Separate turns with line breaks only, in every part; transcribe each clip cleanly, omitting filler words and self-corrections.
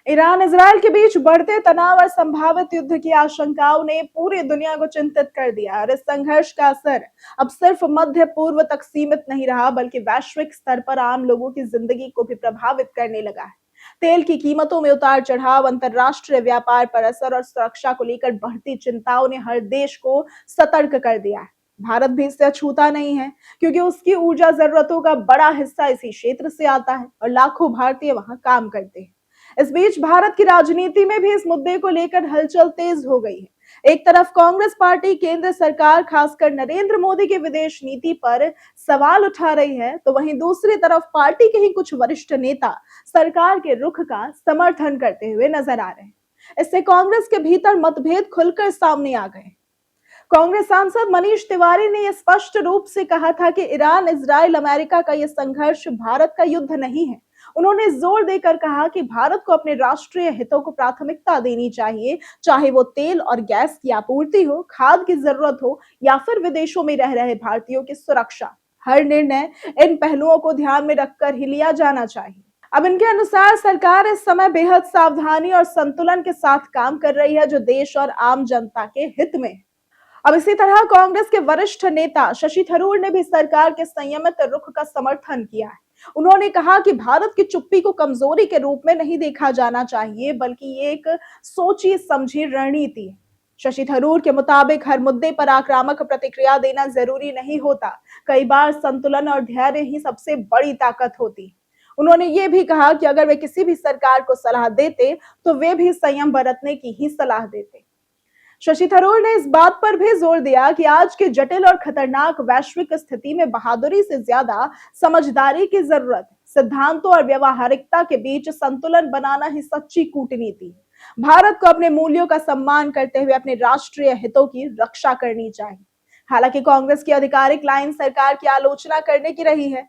Iran Israel के बीच बढ़ते तनाव और संभावित युद्ध की आशंकाओं ने पूरी दुनिया को चिंतित कर दिया और इस संघर्ष का असर अब सिर्फ मध्य पूर्व तक सीमित नहीं रहा बल्कि वैश्विक स्तर पर आम लोगों की जिंदगी को भी प्रभावित करने लगा है। तेल की कीमतों में उतार चढ़ाव, अंतर्राष्ट्रीय व्यापार पर असर और सुरक्षा को लेकर बढ़ती चिंताओं ने हर देश को सतर्क कर दिया है। भारत भी इससे अछूता नहीं है, क्योंकि उसकी ऊर्जा जरूरतों का बड़ा हिस्सा इसी क्षेत्र से आता है और लाखों भारतीय वहां काम करते हैं। इस बीच भारत की राजनीति में भी इस मुद्दे को लेकर हलचल तेज हो गई है। एक तरफ कांग्रेस पार्टी केंद्र सरकार, खासकर नरेंद्र मोदी की विदेश नीति पर सवाल उठा रही है, तो वहीं दूसरी तरफ पार्टी के ही कुछ वरिष्ठ नेता सरकार के रुख का समर्थन करते हुए नजर आ रहे हैं। इससे कांग्रेस के भीतर मतभेद खुलकर सामने आ गए। कांग्रेस सांसद मनीष तिवारी ने यह स्पष्ट रूप से कहा था कि ईरान, इजराइल, अमेरिका का यह संघर्ष भारत का युद्ध नहीं है। उन्होंने जोर देकर कहा कि भारत को अपने राष्ट्रीय हितों को प्राथमिकता देनी चाहिए, चाहे वो तेल और गैस की आपूर्ति हो, खाद की जरूरत हो या फिर विदेशों में रह रहे भारतीयों की सुरक्षा। हर निर्णय इन पहलुओं को ध्यान में रखकर ही लिया जाना चाहिए। अब इनके अनुसार सरकार इस समय बेहद सावधानी और संतुलन के साथ काम कर रही है, जो देश और आम जनता के हित में है। अब इसी तरह कांग्रेस के वरिष्ठ नेता शशि थरूर ने भी सरकार के संयमित रुख का समर्थन किया है। उन्होंने कहा कि भारत की चुप्पी को कमजोरी के रूप में नहीं देखा जाना चाहिए, बल्कि ये एक सोची समझी रणनीति है। शशि थरूर के मुताबिक हर मुद्दे पर आक्रामक प्रतिक्रिया देना जरूरी नहीं होता। कई बार संतुलन और धैर्य ही सबसे बड़ी ताकत होती है। उन्होंने ये भी कहा कि अगर वे किसी भी सरकार को सलाह देते तो वे भी संयम बरतने की ही सलाह देते। शशि थरूर ने इस बात पर भी जोर दिया कि आज के जटिल और खतरनाक वैश्विक स्थिति में बहादुरी से ज्यादा समझदारी की जरूरत है। सिद्धांतों और व्यवहारिकता के बीच संतुलन बनाना ही सच्ची कूटनीति है। भारत को अपने मूल्यों का सम्मान करते हुए अपने राष्ट्रीय हितों की रक्षा करनी चाहिए। हालांकि कांग्रेस की आधिकारिक लाइन सरकार की आलोचना करने की रही है,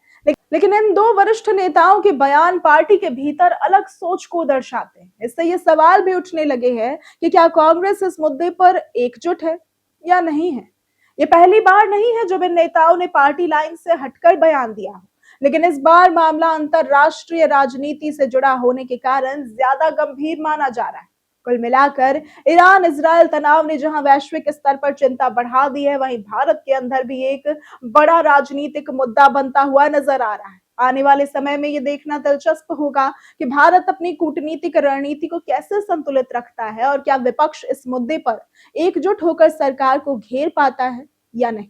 लेकिन इन दो वरिष्ठ नेताओं के बयान पार्टी के भीतर अलग सोच को दर्शाते हैं। इससे ये सवाल भी उठने लगे हैं कि क्या कांग्रेस इस मुद्दे पर एकजुट है या नहीं है। ये पहली बार नहीं है जब इन नेताओं ने पार्टी लाइन से हटकर बयान दिया हो, लेकिन इस बार मामला अंतरराष्ट्रीय राजनीति से जुड़ा होने के कारण ज्यादा गंभीर माना जा रहा है। कुल मिलाकर ईरान इजरायल तनाव ने जहां वैश्विक स्तर पर चिंता बढ़ा दी है, वहीं भारत के अंदर भी एक बड़ा राजनीतिक मुद्दा बनता हुआ नजर आ रहा है। आने वाले समय में ये देखना दिलचस्प होगा कि भारत अपनी कूटनीतिक रणनीति को कैसे संतुलित रखता है और क्या विपक्ष इस मुद्दे पर एकजुट होकर सरकार को घेर पाता है या नहीं।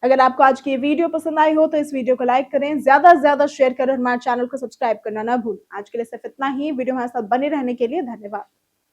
अगर आपको आज की वीडियो पसंद आई हो तो इस वीडियो को लाइक करें, ज्यादा से ज्यादा शेयर करें और हमारे चैनल को सब्सक्राइब करना ना भूलें। आज के लिए सिर्फ इतना ही। वीडियो हमारे साथ बने रहने के लिए धन्यवाद।